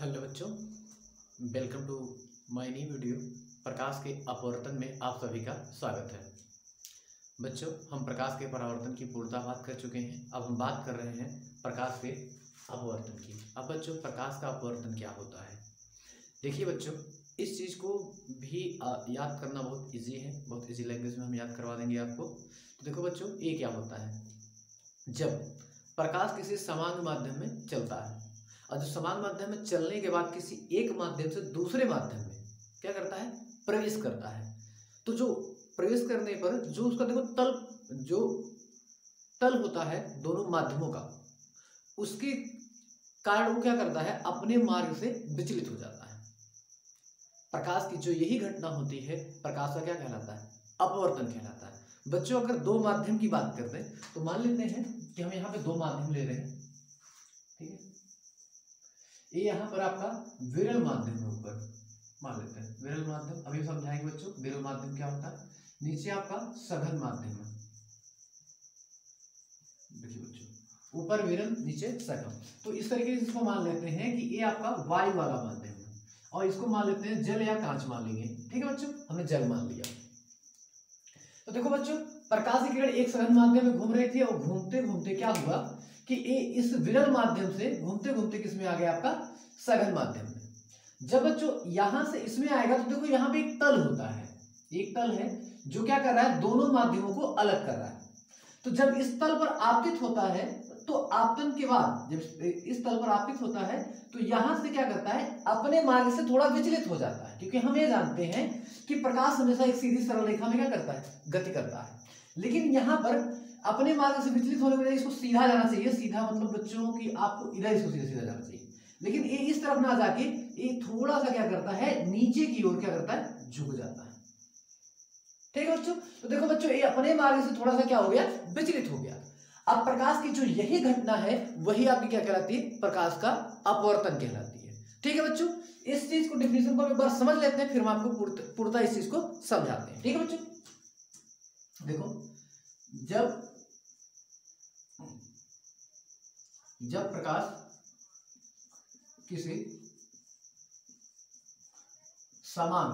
Hello बच्चों, welcome to my new video. प्रकाश के अपवर्तन में आप सभी का स्वागत है। बच्चों, हम प्रकाश के परावर्तन की पूर्णतः बात कर चुके हैं। अब हम बात कर रहे हैं प्रकाश के अपवर्तन की। अब बच्चों, प्रकाश का अपवर्तन क्या होता है? देखिए बच्चों, इस चीज़ को भी याद करना बहुत ईजी है। बहुत ईजी लैंग्वेज में हम याद करवा देंगे आपको। तो देखो बच्चों, ये क्या होता है? जब प्रकाश किसी समान माध्यम में चलता है और जो समान माध्यम में चलने के बाद किसी एक माध्यम से दूसरे माध्यम में क्या करता है? प्रवेश करता है। तो जो प्रवेश करने पर जो उसका देखो तल होता है दोनों माध्यमों का, उसके कारण वो क्या करता है? अपने मार्ग से विचलित हो जाता है। प्रकाश की जो यही घटना होती है, प्रकाश का क्या कहलाता है? अपवर्तन कहलाता है। बच्चों, अगर दो माध्यम की बात करते हैं तो मान लेते हैं कि हम यहाँ पे दो माध्यम ले रहे हैं, ठीक है। ये यहाँ पर आपका विरल माध्यम है, ऊपर मान लेते हैं विरल माध्यम। अभी समझाएंगे बच्चों विरल माध्यम क्या होता है। नीचे आपका सघन माध्यम है। देखिए बच्चों, ऊपर विरल नीचे सघन। तो इस तरीके से इसको मान लेते हैं कि ये आपका वायु वाला माध्यम है और इसको मान लेते हैं जल या कांच मान लेंगे। ठीक है बच्चों, हमने जल मान लिया। तो देखो बच्चों, प्रकाश की किरण एक सघन माध्यम में घूम रही थी और घूमते घूमते क्या हुआ कि ये इस विरल माध्यम से घूमते घूमते किस में आ गया? आपका सघन माध्यम में। जब बच्चों यहां से इसमें आएगा तो देखो यहाँ पे एक तल होता है, एक तल है जो क्या कर रहा है? दोनों माध्यमों को अलग कर रहा है। तो जब इस तल पर आपतित होता है तो आपतन के बाद जब इस तल पर आपतित होता है तो यहां से क्या करता है? अपने मार्ग से थोड़ा विचलित हो जाता है, क्योंकि हम ये जानते हैं कि प्रकाश हमेशा एक सीधी सरल रेखा में क्या करता है? गति करता है। लेकिन यहाँ पर अपने मार्ग से विचलित होने की वजह इसको सीधा जाना चाहिए। सीधा मतलब बच्चों की आपको इधर इसको सीधा सीधा जाना चाहिए, लेकिन ये इस तरफ ना जाके ये थोड़ा सा क्या करता है? नीचे की ओर क्या करता है? झुक जाता है। ठीक है बच्चों, तो देखो बच्चों, ये अपने मार्ग से थोड़ा सा क्या हो गया? विचलित हो गया। अब प्रकाश की जो यही घटना है वही आपकी क्या कहलाती है? प्रकाश का अपवर्तन कहलाती है। ठीक है बच्चों, इस चीज को डिफिनेशन को एक बार समझ लेते हैं, फिर हम आपको पूर्णतः इस चीज को समझाते हैं। ठीक है बच्चों, देखो जब प्रकाश किसी समान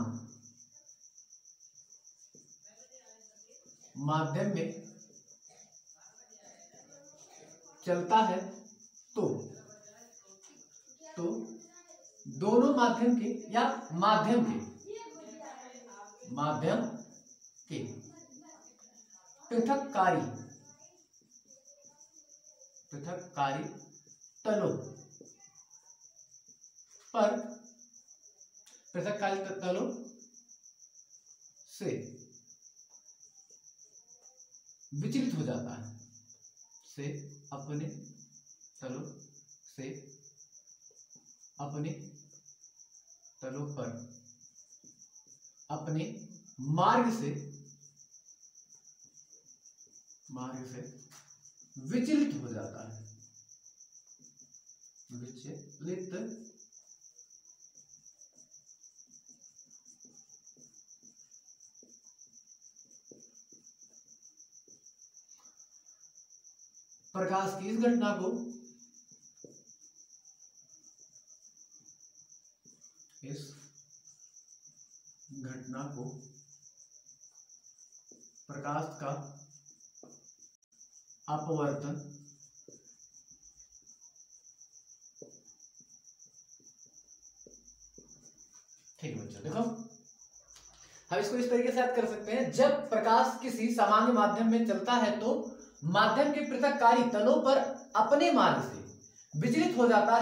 माध्यम में चलता है तो दोनों माध्यम के या माध्यम के पृथककारी तलों पर पृथककारी तलों से विचलित हो जाता है। से अपने तलों पर अपने मार्ग से विचलित हो जाता है। विचलित प्रकाश की इस घटना को प्रकाश का अपवर्तन ठीक है बच्चों, देखो हम इसको इस तरीके से याद कर सकते हैं। जब प्रकाश किसी सामान्य माध्यम में चलता है तो माध्यम के पृथककारी तलों पर अपने मार्ग से विचलित हो जाता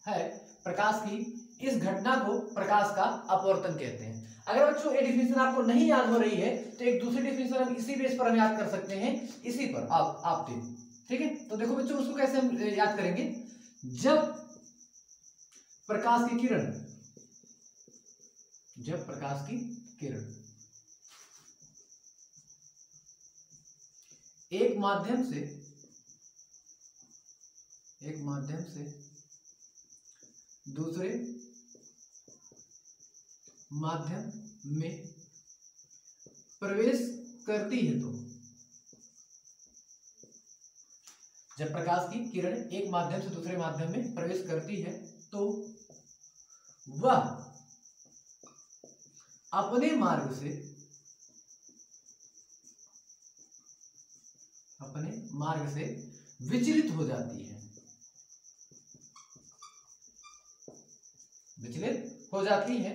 है। प्रकाश की इस घटना को प्रकाश का अपवर्तन कहते हैं। अगर बच्चों ये डिफिनेशन आपको नहीं याद हो रही है तो एक दूसरी डिफिनेशन हम इसी बेस पर हम याद कर सकते हैं, इसी पर आप ठीक है। तो देखो बच्चों, उसको कैसे हम याद करेंगे? जब प्रकाश की किरण एक माध्यम से दूसरे माध्यम में प्रवेश करती है तो जब प्रकाश की किरण एक माध्यम से दूसरे माध्यम में प्रवेश करती है तो वह अपने मार्ग से विचलित हो जाती है,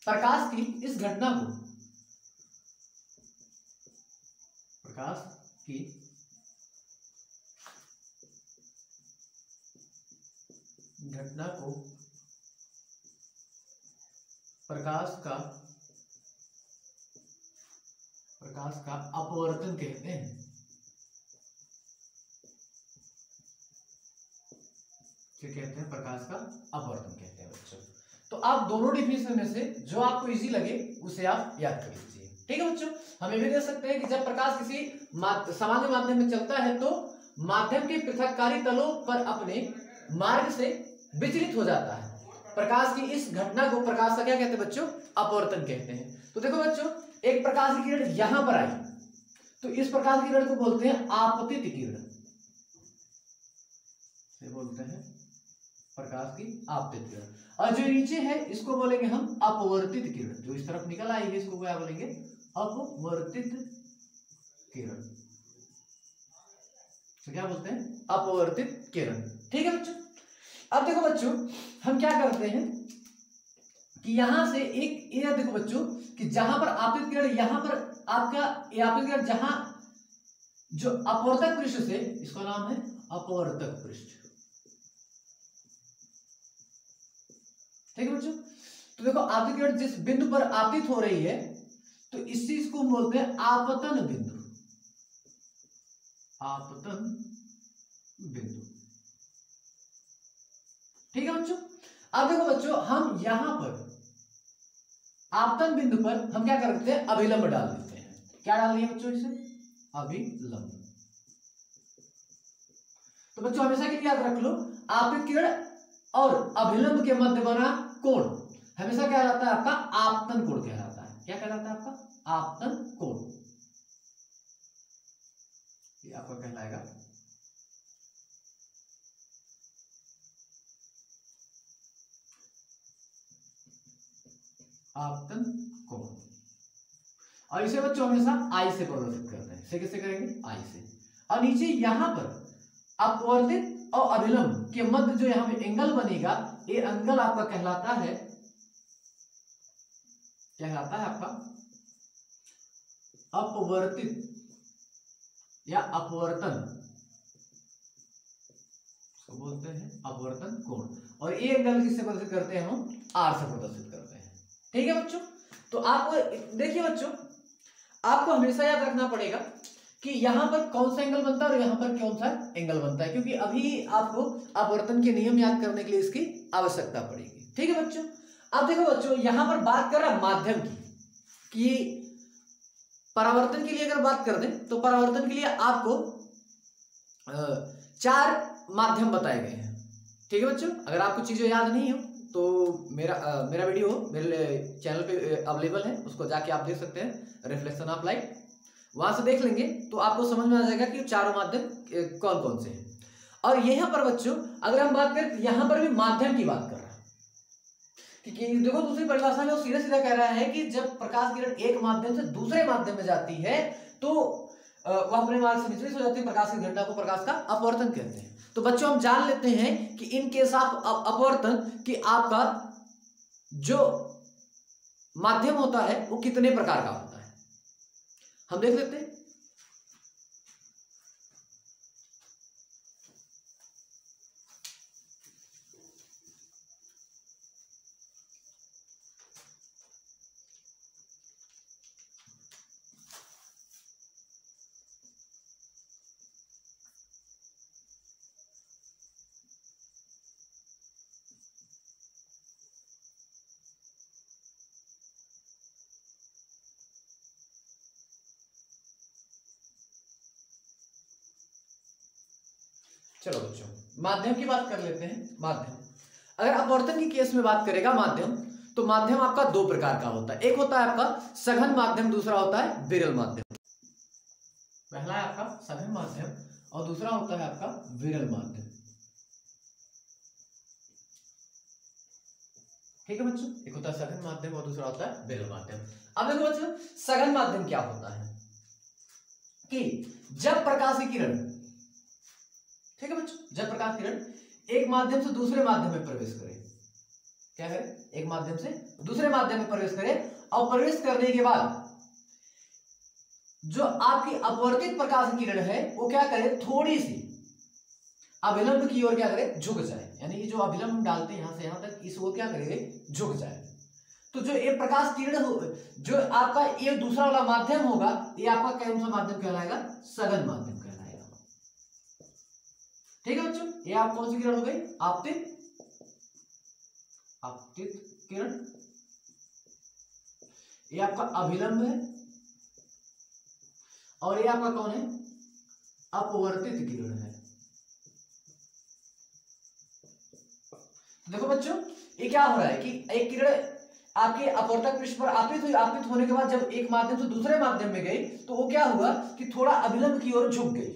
प्रकाश की इस घटना को प्रकाश का अपवर्तन कहते हैं। क्या कहते हैं? प्रकाश का अपवर्तन कहते हैं बच्चों। तो आप दोनों डिफिनेशन में से जो आपको इजी लगे उसे आप याद कर लीजिए। ठीक है बच्चों। हम ये भी देख सकते हैं कि जब प्रकाश किसी सामान्य माध्यम में चलता है तो माध्यम के पृथककारी तलों पर अपने मार्ग से विचलित हो जाता है। प्रकाश की इस घटना को प्रकाश का क्या कहते हैं बच्चों? अपवर्तन कहते हैं। तो देखो बच्चों, एक प्रकाश की किरण यहां पर आई तो इस प्रकाश की किरण को बोलते हैं आपतित किरण, बोलते हैं प्रकाश की आपतित किरण। और जो नीचे है इसको बोलेंगे हम अपवर्तित किरण, जो इस तरफ निकल आई है इसको क्या बोलेंगे? अपवर्तित किरण। तो क्या बोलते हैं? अपवर्तित किरण। ठीक है बच्चों। अब देखो बच्चों, हम क्या करते हैं कि यहां से एक ये देखो बच्चों कि जहां पर आपतित किरण, यहां पर आपका आपतित किरण जहां जो अपवर्तक पृष्ठ से, इसका नाम है अपवर्तक पृष्ठ। ठीक है बच्चों। तो देखो आपतित किरण जिस बिंदु पर आपतित हो रही है तो इस चीज को बोलते हैं आपतन बिंदु, आपतन बिंदु। ठीक है बच्चों। अब देखो बच्चों, हम यहां पर आपतन बिंदु पर हम क्या करते हैं? अभिलंब डाल देते हैं। क्या डाल दिया बच्चों? इसे अभिलंब। तो बच्चों हमेशा के लिए याद रख लो, आपतित किरण और अभिलंब के मध्य बना कोण हमेशा क्या कहलाता है? आपका आपतन कोण कहलाता है। क्या कहलाता है? आपका आपतन कोण। ये आपका कहलाएगा आपतन कोण। और इसे बच्चों हमेशा आई से प्रदर्शित करते हैं। इसे किससे करेंगे? आई से। और नीचे यहां पर अपवर्तित और अभिलंब के मध्य जो यहां पे एंगल बनेगा, ये एंगल आपका कहलाता है, आपका अपवर्तित या अपवर्तन, इसको बोलते हैं अपवर्तन कोण। और ये एंगल किससे प्रदर्शित करते हैं? हम आर से प्रदर्शित करते हैं। ठीक है बच्चों। तो आपको देखिए बच्चों, आपको हमेशा याद रखना पड़ेगा कि यहां पर कौन सा एंगल बनता है और यहां पर कौन सा एंगल बनता है, क्योंकि अभी आपको अपवर्तन के नियम याद करने के लिए इसकी आवश्यकता पड़ेगी। ठीक है बच्चों। अब देखो बच्चों, यहां पर बात कर रहा है माध्यम की कि परावर्तन के लिए अगर बात कर दें तो परावर्तन के लिए आपको 4 माध्यम बताए गए हैं। ठीक है बच्चों। अगर आपको चीजें याद नहीं हो तो मेरा वीडियो मेरे चैनल पे अवेलेबल है, उसको जाके आप देख सकते हैं, रिफ्लेक्शन ऑफ लाइट। वहां से देख लेंगे तो आपको समझ में आ जाएगा कि चारों माध्यम कौन कौन से हैं। और यहां पर बच्चों अगर हम बात करें, यहां पर भी माध्यम की बात कर रहा है, क्योंकि देखो दूसरी परिभाषा में वो सीधा सीधा कह रहा है कि जब प्रकाश किरण एक माध्यम से दूसरे माध्यम में जाती है तो वह अपने मार्ग से विचलित हो जाती है। प्रकाश की घटना को प्रकाश का अपवर्तन कहते हैं। तो बच्चों हम जान लेते हैं कि इन केस ऑफ अपवर्तन कि आपका जो माध्यम होता है वो कितने प्रकार का होता है, हम देख लेते हैं। चलो बच्चों माध्यम की बात कर लेते हैं। माध्यम, अगर अपवर्तन की केस में बात करेगा माध्यम, तो माध्यम आपका 2 प्रकार का होता है। एक होता है आपका सघन माध्यम, दूसरा होता है विरल माध्यम। पहला है आपका सघन माध्यम और दूसरा होता है आपका विरल माध्यम। ठीक है बच्चों, एक होता है सघन माध्यम और दूसरा होता है विरल माध्यम। अब देखो बच्चों, सघन माध्यम क्या होता है कि जब प्रकाश की किरण, ठीक है बच्चों, जब प्रकाश की किरण एक माध्यम से दूसरे माध्यम में प्रवेश करे, क्या करे, एक माध्यम से दूसरे माध्यम में प्रवेश करे और प्रवेश करने के बाद जो आपकी अपवर्तित प्रकाश की किरण है वो क्या करे, थोड़ी सी अभिलंब की ओर क्या करे, झुक जाए। यानी ये जो अभिलंब हम डालते हैं यहां से यहां तक, इसको क्या करेंगे, झुक जाए। तो जो ये प्रकाश किरण जो आपका ये दूसरा वाला माध्यम होगा, ये आपका कौन सा माध्यम कहलाएगा, सघन माध्यम कहलाएगा। ठीक है बच्चों, ये आप कौन सी किरण हो गई, आपतित किरण। ये आपका अभिलंब है और ये आपका कौन है, अपवर्तित किरण है। देखो बच्चों, ये क्या हो रहा है कि एक किरण आपके अपवर्तक पृष्ठ पर आपतित होने के बाद जब एक माध्यम से दूसरे माध्यम में गई तो वो क्या हुआ कि थोड़ा अभिलंब की ओर झुक गई।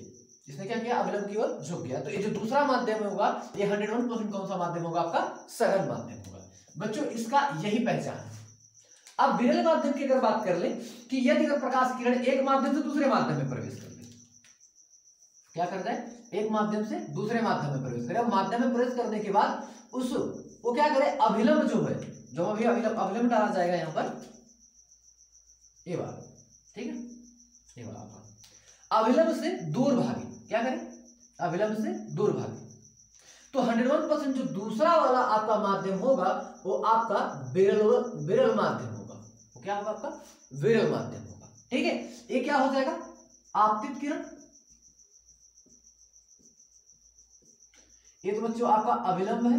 इसने क्या किया, अभिलंब की ओर झुक गया। तो ये जो दूसरा माध्यम होगा ये 101% कौन सा माध्यम होगा, आपका सघन माध्यम होगा। बच्चों इसका यही पहचान है। अब विरल माध्यम की अगर बात कर ले कि यदि प्रकाश किरण एक माध्यम से दूसरे माध्यम में प्रवेश कर ले, क्या कर जाए, एक माध्यम से दूसरे माध्यम में प्रवेश करे। अब माध्यम में प्रवेश करने के बाद वो क्या करे, अभिलंब जो है, जो अभी अभिलंब डाला जाएगा यहां पर, ये वाला, ठीक है, ये वाला अभिलंब से दूर भागे, क्या करें, अभिलंब से दूर भागे। तो 101% जो दूसरा वाला आपका माध्यम होगा वो आपका विरल माध्यम होगा। वो क्या होगा, आपका विरल माध्यम होगा। ठीक है, ये क्या हो जाएगा, आपतित किरण। ये तो बच्चों आपका अभिलंब है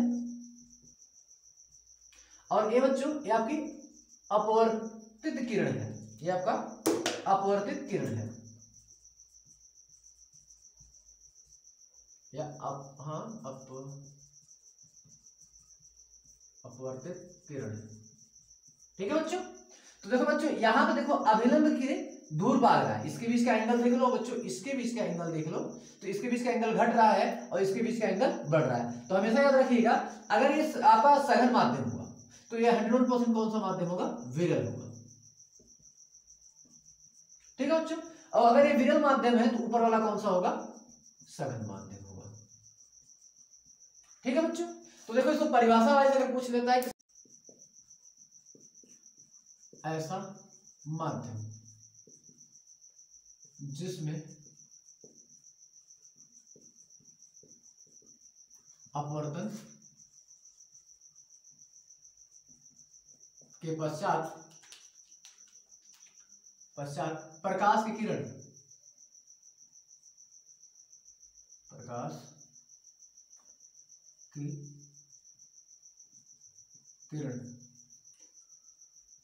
और ये बच्चों ये आपकी अपवर्तित किरण है। ये आपका अपवर्तित किरण है या अपवर्तित किरण है। ठीक है बच्चों, तो देखो बच्चों यहां पे देखो अभिलंब की दूर भाग रहा है, इसके बीच का एंगल देख लो बच्चों, इसके बीच का एंगल देख लो, तो इसके बीच का एंगल घट रहा है और इसके बीच का एंगल बढ़ रहा है। तो हमेशा याद रखिएगा, अगर ये आपका सघन माध्यम हुआ तो ये 101% कौन सा माध्यम होगा, विरल होगा। ठीक है बच्चों, और अगर ये विरल माध्यम है तो ऊपर वाला कौन सा होगा, सघन माध्यम होगा। ठीक है बच्चों, तो देखो इसको परिभाषा वाइज अगर पूछ लेता है कि ऐसा माध्यम जिसमें अपवर्तन के पश्चात प्रकाश की किरण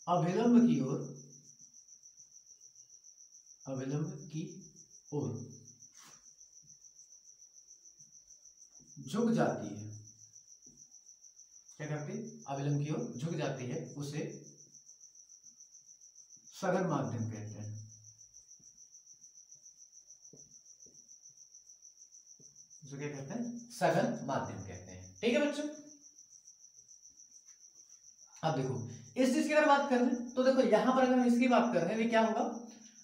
अभिलंब की ओर झुक जाती है। क्या करती है, अभिलंब की ओर झुक जाती है, उसे सघन माध्यम कहते हैं। उसे क्या कहते हैं, सघन माध्यम कहते हैं। ठीक है बच्चों, अब देखो इस चीज की अगर बात कर रहे तो देखो यहां पर अगर हम इसकी बात कर रहे हैं, क्या होगा,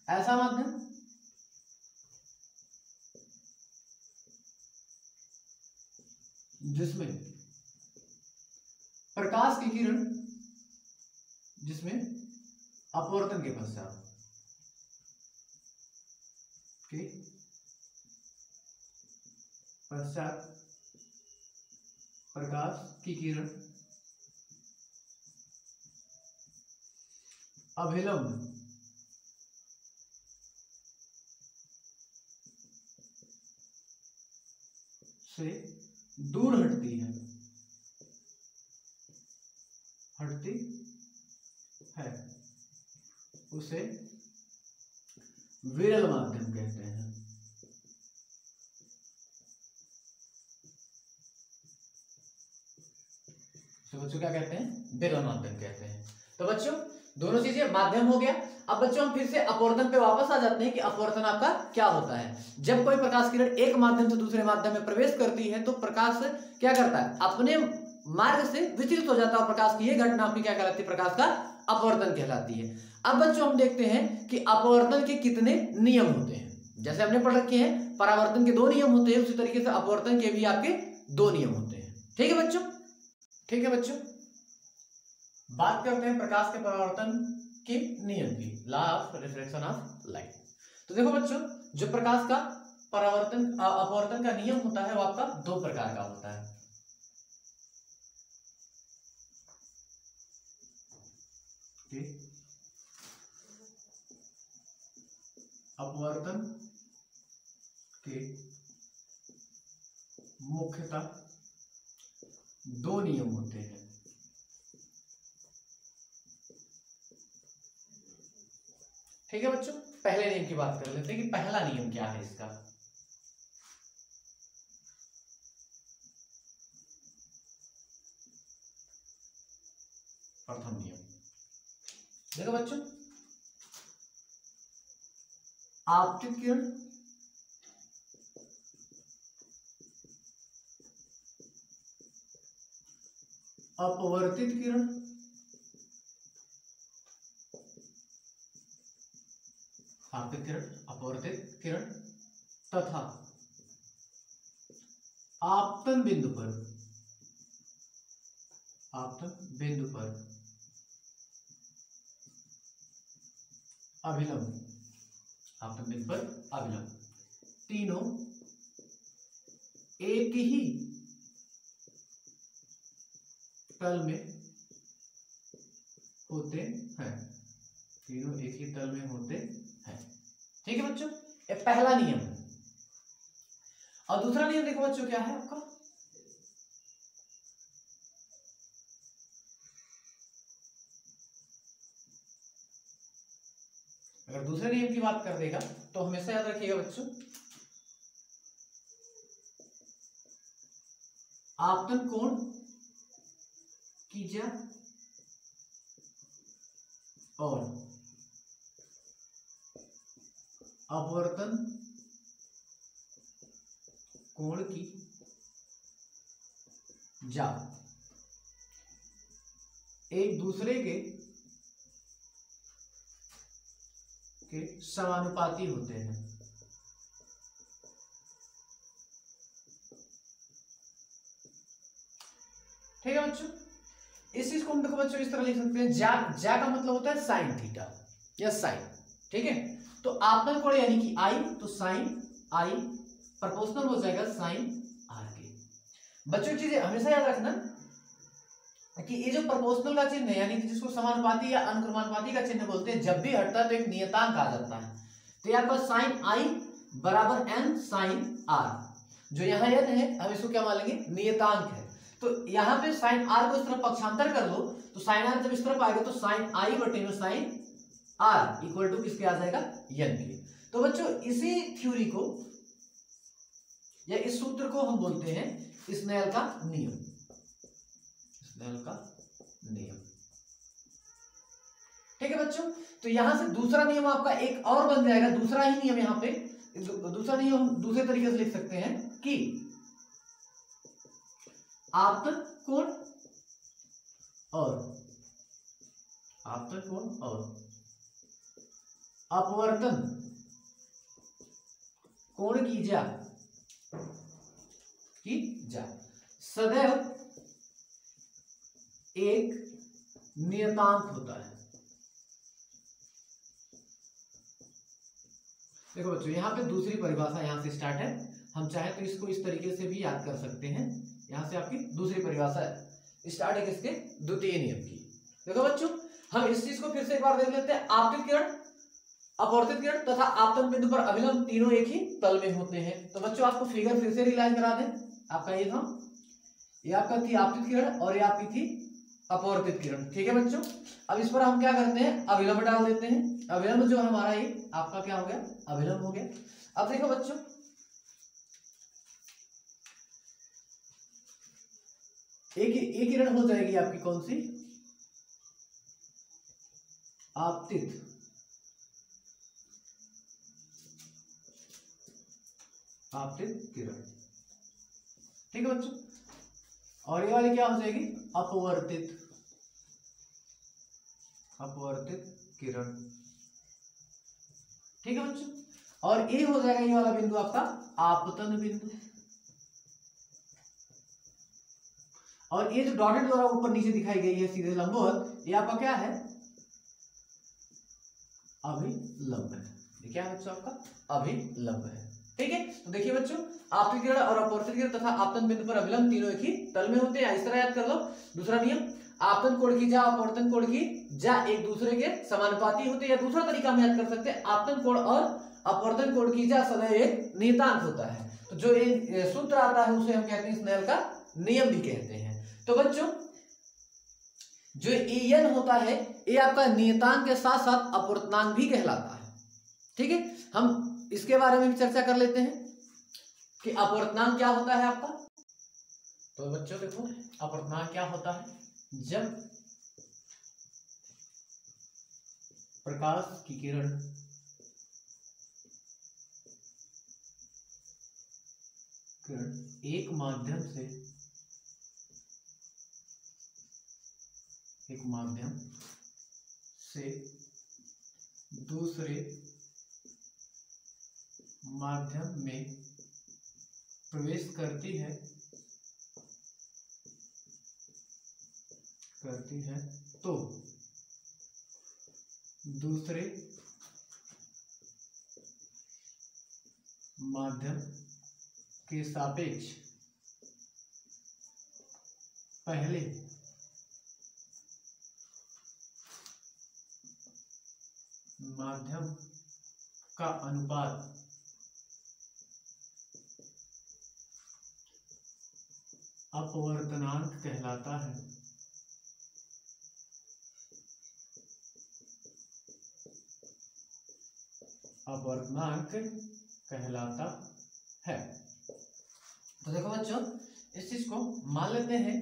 ऐसा माध्यम जिसमें प्रकाश की किरण अपवर्तन के पश्चात प्रकाश की किरण अभिलंब से दूर हटती है उसे विरल माध्यम कहते हैं। तो बच्चों क्या कहते हैं, विरल माध्यम कहते हैं। तो बच्चों दोनों चीजें माध्यम हो गया। अब बच्चों हम फिर से अपवर्तन पे वापस आ जाते हैं कि अपवर्तन आपका क्या होता है। जब कोई प्रकाश किरण एक माध्यम से दूसरे माध्यम में प्रवेश करती है तो प्रकाश क्या करता है, अपने मार्ग से विचलित हो जाता है। प्रकाश की यह घटना अपनी क्या कहलाती है, प्रकाश का अपवर्तन कहलाती है। अब बच्चों हम देखते हैं कि अपवर्तन के कितने नियम होते हैं। जैसे हमने पढ़ रखे हैं परावर्तन के 2 नियम होते हैं, उसी तरीके से अपवर्तन के भी आपके 2 नियम होते हैं। ठीक है बच्चों, ठीक है बच्चों। बात करते हैं प्रकाश के परावर्तन के नियम की, law of reflection of light. तो देखो बच्चों, जो प्रकाश का परावर्तन अपवर्तन का नियम होता है वो आपका 2 प्रकार का होता है। अपवर्तन के मुख्यतः 2 नियम होते हैं। ठीक है बच्चों, पहले नियम की बात कर लेते हैं कि पहला नियम क्या है इसका। प्रथम नियम देखो बच्चों, आपतित किरण अपवर्तित किरण आपतित किरण अपवर्तित किरण तथा आपतन बिंदु पर अभिलंब, आपतन बिंदु पर अभिलंब, तीनों एक ही तल में होते हैं। तीनों एक ही तल में होते हैं। ठीक है बच्चों, ये पहला नियम है। और दूसरा नियम देखो बच्चों क्या है आपका, अगर दूसरे नियम की बात कर देगा तो हमेशा याद रखिएगा बच्चों, आपतन कोण की ज्या और अपवर्तन कोण की ज्या एक दूसरे के समानुपाती होते हैं। ठीक है बच्चों, इस चीज को हम देखो बच्चों इस तरह लिख सकते हैं, ज्या का मतलब होता है साइन थीटा या साइन। ठीक है, तो आपतन कोण यानी कि आई, तो साइन आई प्रोपोर्शनल हो जाएगा साइन आर के। बच्चों चीजें हमेशा याद रखना कि ये जो प्रोपोर्शनल का चिन्ह है यानी कि जिसको समानुपाती या अनुक्रमानुपाती का चिन्ह बोलते हैं, जब भी हटता है तो एक नियतांक आ जाता है। तो यहाँ पर साइन आई बराबर एन साइन आर, जो यहाँ एन है हम इसको क्या मान लेंगे, नियतांक है। तो यहाँ पे साइन आर को इस तरफ पक्षांतर कर दो तो साइन आर जब इस तरफ आएगा तो साइन आई बटे में साइन आर इक्वल टू किसके आ जाएगा, एन के। तो बच्चों इसी थ्योरी को या इस सूत्र को हम बोलते हैं स्नेल का नियम। स्नेल का नियम। ठीक है बच्चों, तो यहां से दूसरा नियम आपका एक और बन जाएगा, दूसरा ही नियम यहां पे, दूसरा नियम दूसरे तरीके से लिख सकते हैं कि आपतन कोण और अपवर्तन कोण की ज्या सदैव एक नियतांक होता है। देखो बच्चों यहां पे दूसरी परिभाषा यहां से स्टार्ट है, हम चाहे तो इसको इस तरीके से भी याद कर सकते हैं। यहां से आपकी दूसरी परिभाषा स्टार्ट है किसके, द्वितीय नियम की। देखो बच्चों हम इस चीज को फिर से एक बार देख लेते हैं, आपतित किरण अपवर्तित किरण तथा आपतन बिंदु पर अभिलंब तीनों एक ही तल में होते हैं। तो बच्चों आपको फिगर फिर से रियलाइज करा दें, आपका ये था, ये आपका थी आपतित किरण और ये आपकी थी अपवर्तित किरण। ठीक है बच्चों, अब इस पर हम क्या करते हैं, अभिलंब डाल देते हैं। अभिलंब जो हमारा ये आपका क्या हो गया, अभिलंब हो गया। अब देखो बच्चों एक किरण हो जाएगी आपकी कौन सी, आपतित किरण, ठीक है बच्चों। और ये वाली क्या हो जाएगी, अपवर्तित किरण, ठीक है बच्चों। और ये हो जाएगा ये वाला बिंदु आपका आपतन बिंदु। और ये जो डॉटेड द्वारा ऊपर नीचे दिखाई गई है सीधे लंबवत, ये आपका क्या है, अभिलंब है। ये क्या है बच्चों, आपका अभिलंब है, ठीक है। तो देखिए बच्चों, आपतित किरण और अपवर्तित किरण तथा आपतन बिंदु पर अभिलंब तीनों एक ही तल में होते हैं। इस तरह याद कर लो। दूसरा नियम, आपतन कोण की जा अपवर्तन कोण की जा एक दूसरे के समानुपाती होते हैं। या दूसरा तरीका हम याद कर सकते हैं, आपतन कोण और अपवर्तन कोण की जा सदैव एक नियतांक होता है। तो जो ये सूत्र आता है उसे हम कहते हैं स्नेल का नियम भी कहते हैं। तो बच्चों, जो एन होता है ये आपका नियतांक के साथ साथ अपवर्तनांक भी कहलाता है, ठीक है। हम इसके बारे में भी चर्चा कर लेते हैं कि अपवर्तनांक क्या होता है आपका। तो बच्चों देखो, अपवर्तनांक क्या होता है, जब प्रकाश की किरण एक माध्यम से दूसरे माध्यम में प्रवेश करती है तो दूसरे माध्यम के सापेक्ष पहले माध्यम का अनुपात अपवर्तनांक कहलाता है। अपवर्तनांक कहलाता है। तो देखो बच्चों, इस चीज को मान लेते हैं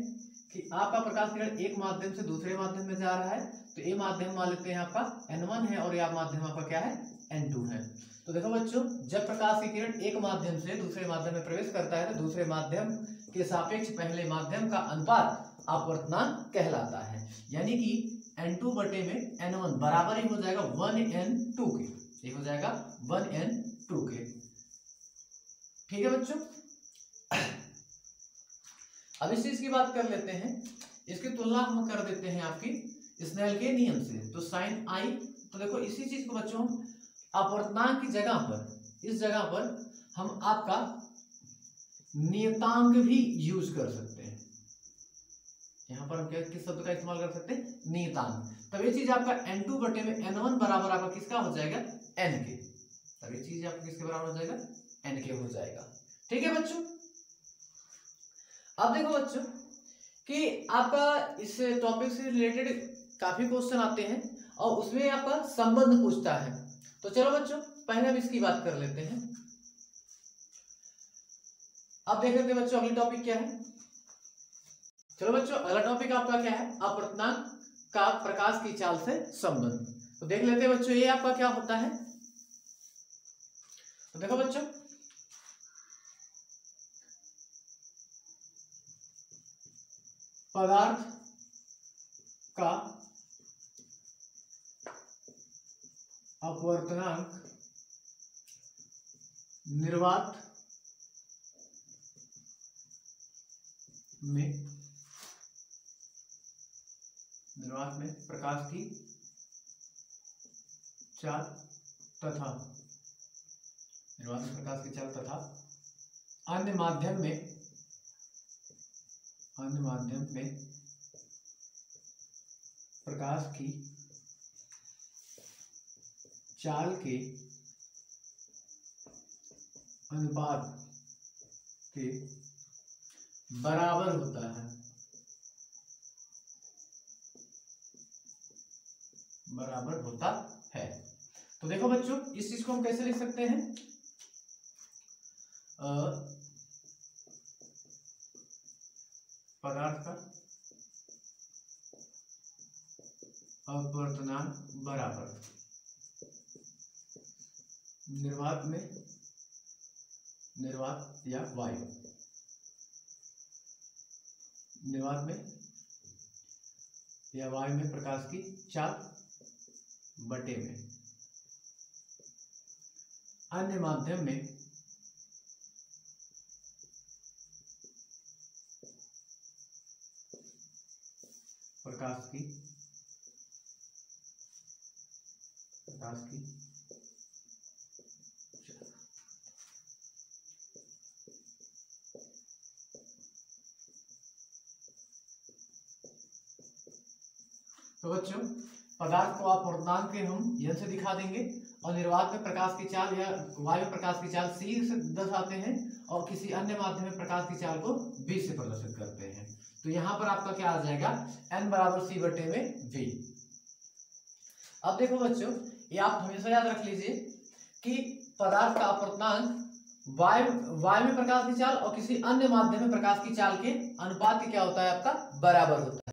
कि आपका प्रकाश किरण एक माध्यम से दूसरे माध्यम में जा रहा है। तो ये माध्यम मान लेते हैं आपका N1 है और यह माध्यम आपका क्या है, N2 है। तो देखो बच्चों, जब प्रकाश की किरण एक माध्यम से दूसरे माध्यम में प्रवेश करता है तो दूसरे माध्यम के सापेक्ष पहले माध्यम का अनुपात अपवर्तनांक कहलाता है। यानी कि N2 बटे में N1 बराबर ही हो जाएगा 1n2 के। ये हो जाएगा 1n2 के, ठीक है बच्चों। अब इस चीज की बात कर लेते हैं, इसकी तुलना हम कर देते हैं आपकी स्नेल के नियम से। तो साइन आई, तो देखो इसी चीज को बच्चों हम अपवर्तनांक की जगह पर, इस जगह पर हम आपका नियतांक भी यूज कर सकते हैं। यहां पर हम क्या किस शब्द का इस्तेमाल कर सकते हैं, नियतांक। तब ये चीज आपका N2 बटे में N1 बराबर आपका किसका हो जाएगा, N के। तब ये चीज आपका किसके बराबर हो जाएगा, N के हो जाएगा, ठीक है बच्चों। अब देखो बच्चों कि आपका इस टॉपिक से रिलेटेड काफी क्वेश्चन आते हैं और उसमें आपका संबंध पूछता है। तो चलो बच्चों, पहले हम इसकी बात कर लेते हैं। अब देख लेते हैं बच्चों अगली टॉपिक क्या है। चलो बच्चों, अगला टॉपिक आपका क्या है, अपवर्तनांक का प्रकाश की चाल से संबंध। तो देख लेते हैं बच्चों ये आपका क्या होता है। तो देखो बच्चों, पदार्थ का अपवर्तनांक निर्वात में प्रकाश की चाल तथा अन्य माध्यम में प्रकाश की चाल के अनुपात के बराबर होता है। तो देखो बच्चों, इस चीज को हम कैसे लिख सकते हैं, पदार्थ का अपवर्तनांक बराबर निर्वात में, निर्वात या वायु, निर्वात में या वायु में प्रकाश की चाल बटे में अन्य माध्यम में प्रकाश की तो बच्चों पदार्थ को अपवर्तनांक के हम यन से दिखा देंगे और निर्वात में प्रकाश की चाल या वायु प्रकाश की चाल c से दर्शाते हैं और किसी अन्य माध्यम में प्रकाश की चाल को b से प्रदर्शित करते हैं। तो यहाँ पर आपका क्या आ जाएगा n बराबर c बटे में v। अब देखो बच्चों ये आप हमेशा याद रख लीजिए कि पदार्थ का अपवर्तनांक वायु में प्रकाश की चाल और किसी अन्य माध्यम में प्रकाश की चाल के अनुपात की क्या होता है आपका बराबर होता है।